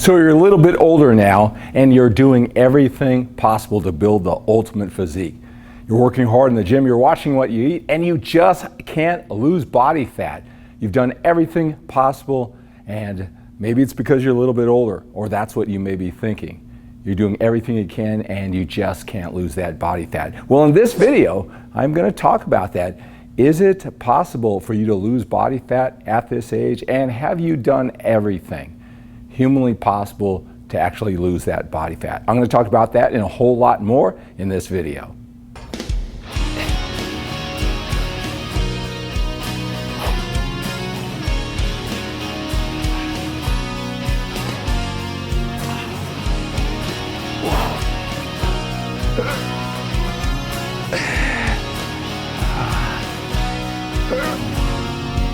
So you're a little bit older now, and you're doing everything possible to build the ultimate physique. You're working hard in the gym, you're watching what you eat, and you just can't lose body fat. You've done everything possible, and maybe it's because you're a little bit older, or that's what you may be thinking. You're doing everything you can, and you just can't lose that body fat. Well, in this video, I'm going to talk about that. Is it possible for you to lose body fat at this age, and have you done everything humanly possible to actually lose that body fat? I'm going to talk about that and a whole lot more in this video.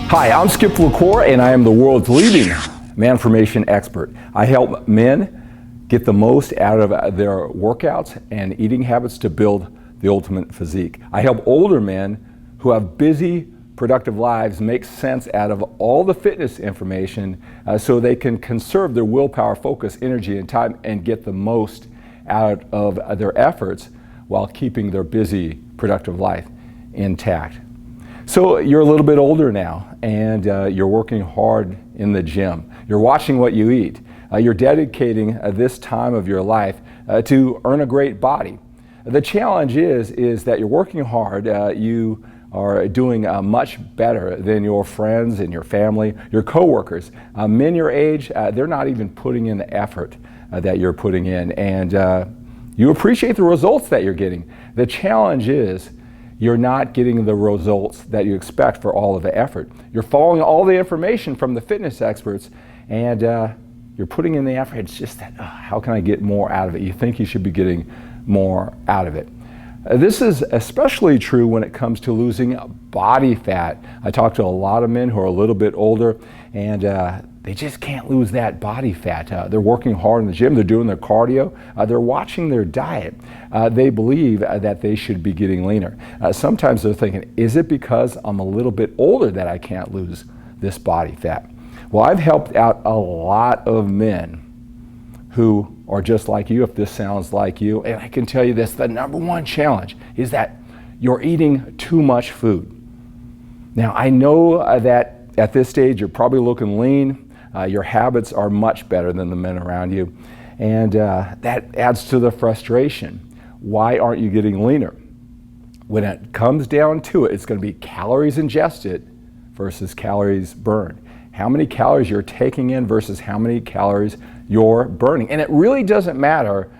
Hi, I'm Skip Lacour, and I am the world's leading man formation expert. I help men get the most out of their workouts and eating habits to build the ultimate physique. I help older men who have busy, productive lives make sense out of all the fitness information so they can conserve their willpower, focus, energy, and time and get the most out of their efforts while keeping their busy, productive life intact. So you're a little bit older now, and you're working hard in the gym. You're watching what you eat. You're dedicating this time of your life to earn a great body. The challenge is that you're working hard. You are doing much better than your friends and your family, your coworkers. Men your age, they're not even putting in the effort that you're putting in, and you appreciate the results that you're getting. The challenge is you're not getting the results that you expect for all of the effort. You're following all the information from the fitness experts, and you're putting in the effort. It's just that, how can I get more out of it? You think you should be getting more out of it. This is especially true when it comes to losing body fat. I talk to a lot of men who are a little bit older, and they just can't lose that body fat. They're working hard in the gym, they're doing their cardio, they're watching their diet. They believe that they should be getting leaner. Sometimes they're thinking, is it because I'm a little bit older that I can't lose this body fat? Well, I've helped out a lot of men who are just like you, if this sounds like you, and I can tell you this, the number one challenge is that you're eating too much food. Now, I know that at this stage you're probably looking lean. Your habits are much better than the men around you, and that adds to the frustration. Why aren't you getting leaner? When it comes down to it, it's going to be calories ingested versus calories burned. How many calories you're taking in versus how many calories you're burning. And it really doesn't matter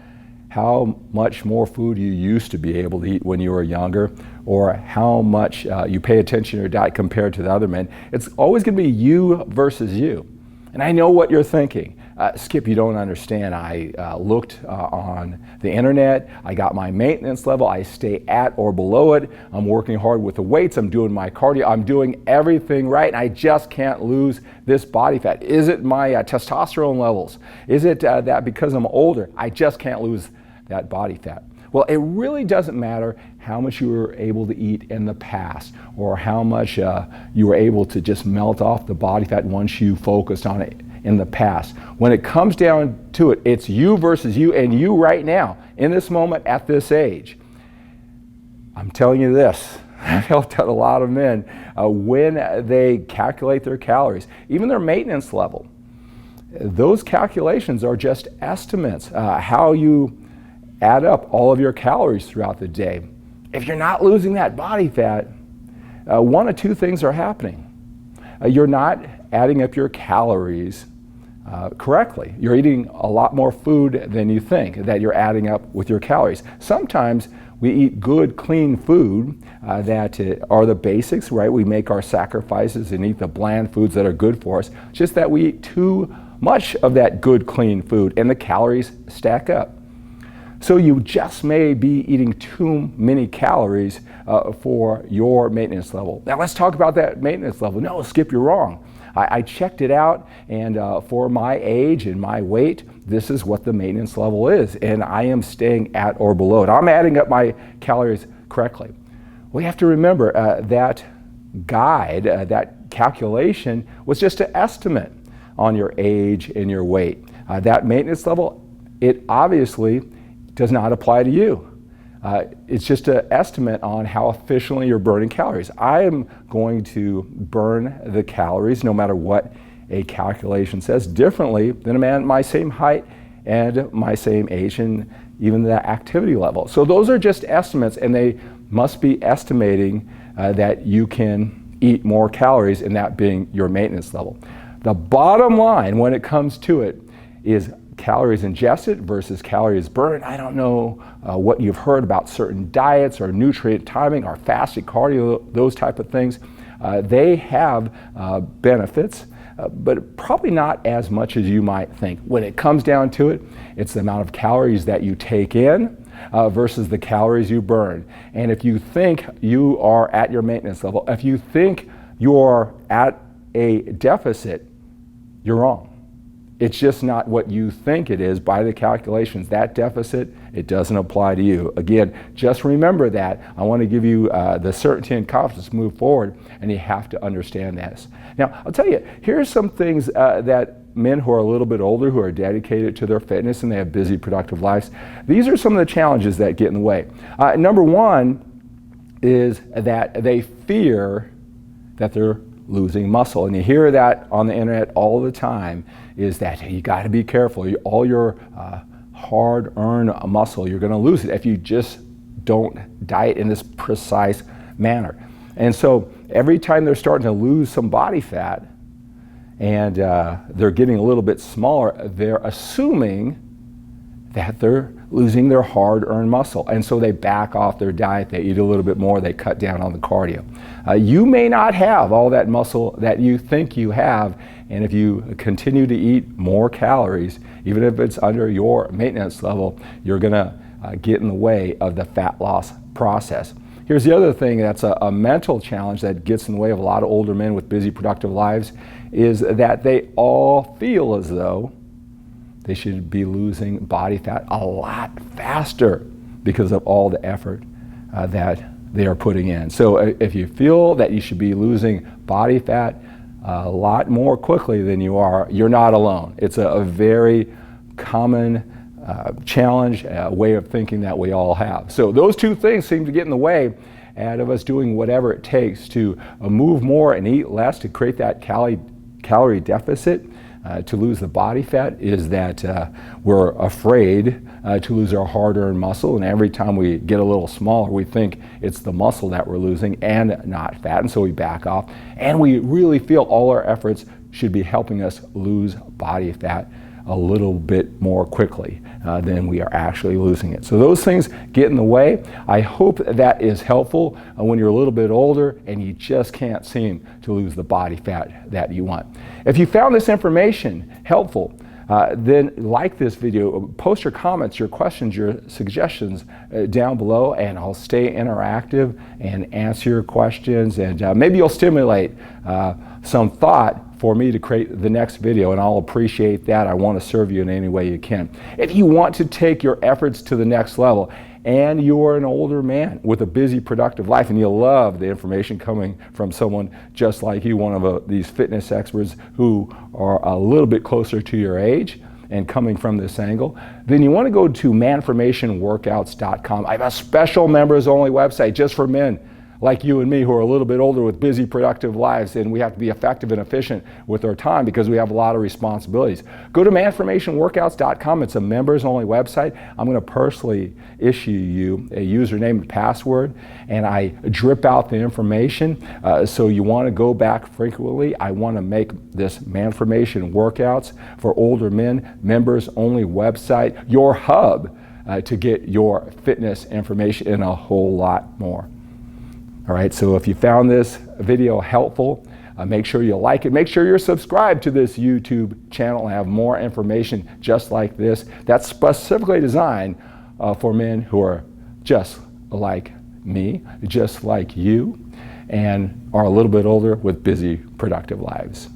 how much more food you used to be able to eat when you were younger, or how much you pay attention to your diet compared to the other men. It's always going to be you versus you. And I know what you're thinking. Skip, you don't understand. I looked on the internet. I got my maintenance level. I stay at or below it. I'm working hard with the weights. I'm doing my cardio. I'm doing everything right, and I just can't lose this body fat. Is it my testosterone levels? Is it that because I'm older, I just can't lose that body fat? Well, it really doesn't matter how much you were able to eat in the past, or how much you were able to just melt off the body fat once you focused on it in the past. When it comes down to it, it's you versus you, and you right now, in this moment, at this age. I'm telling you this, I've helped out a lot of men when they calculate their calories, even their maintenance level. Those calculations are just estimates, how you add up all of your calories throughout the day. If you're not losing that body fat, one of two things are happening. You're not adding up your calories correctly. You're eating a lot more food than you think that you're adding up with your calories. Sometimes we eat good, clean food that are the basics, right? We make our sacrifices and eat the bland foods that are good for us. It's just that we eat too much of that good, clean food, and the calories stack up. So you just may be eating too many calories for your maintenance level. Now let's talk about that maintenance level. No, Skip, you're wrong. I checked it out, and for my age and my weight, this is what the maintenance level is, and I am staying at or below it. I'm adding up my calories correctly. We have to remember that guide, that calculation was just an estimate on your age and your weight. That maintenance level, it obviously does not apply to you. It's just an estimate on how efficiently you're burning calories. I am going to burn the calories, no matter what a calculation says, differently than a man my same height and my same age and even the activity level. So those are just estimates, and they must be estimating that you can eat more calories, and that being your maintenance level. The bottom line when it comes to it is calories ingested versus calories burned. I don't know what you've heard about certain diets or nutrient timing or fasted cardio, those type of things. They have benefits, but probably not as much as you might think. When it comes down to it, it's the amount of calories that you take in versus the calories you burn. And if you think you are at your maintenance level, if you think you're at a deficit, you're wrong. It's just not what you think it is by the calculations. That deficit, it doesn't apply to you. Again, just remember that. I want to give you the certainty and confidence to move forward, and you have to understand this. Now, I'll tell you, here's some things that men who are a little bit older, who are dedicated to their fitness and they have busy, productive lives, these are some of the challenges that get in the way. Number one is that they fear that they're losing muscle. And you hear that on the internet all the time, is that you got to be careful. All your hard-earned muscle, you're going to lose it if you just don't diet in this precise manner. And so every time they're starting to lose some body fat and they're getting a little bit smaller, they're assuming that they're losing their hard-earned muscle. And so they back off their diet, they eat a little bit more, they cut down on the cardio. You may not have all that muscle that you think you have, and if you continue to eat more calories, even if it's under your maintenance level, you're gonna get in the way of the fat loss process. Here's the other thing that's a mental challenge that gets in the way of a lot of older men with busy, productive lives, is that they all feel as though they should be losing body fat a lot faster because of all the effort that they are putting in. So if you feel that you should be losing body fat a lot more quickly than you are, you're not alone. It's a very common challenge, a way of thinking that we all have. So those two things seem to get in the way of us doing whatever it takes to move more and eat less to create that calorie deficit. To lose the body fat is that we're afraid to lose our hard-earned muscle, and every time we get a little smaller, we think it's the muscle that we're losing and not fat, and so we back off, and we really feel all our efforts should be helping us lose body fat a little bit more quickly than we are actually losing it. So those things get in the way. I hope that is helpful when you're a little bit older and you just can't seem to lose the body fat that you want. If you found this information helpful, then like this video, post your comments, your questions, your suggestions down below, and I'll stay interactive and answer your questions, and maybe you'll stimulate some thought for me to create the next video, and I'll appreciate that. I want to serve you in any way you can. If you want to take your efforts to the next level, and you're an older man with a busy, productive life, and you love the information coming from someone just like you, one of these fitness experts who are a little bit closer to your age and coming from this angle, then you want to go to manformationworkouts.com. I have a special members-only website just for men like you and me who are a little bit older with busy, productive lives, and we have to be effective and efficient with our time because we have a lot of responsibilities. Go to manformationworkouts.com. It's a members-only website. I'm going to personally issue you a username and password, and I drip out the information. So you want to go back frequently. I want to make this Manformation Workouts for older men members-only website your hub to get your fitness information and a whole lot more. All right, so if you found this video helpful, make sure you like it. Make sure you're subscribed to this YouTube channel and have more information just like this that's specifically designed for men who are just like me, just like you, and are a little bit older with busy, productive lives.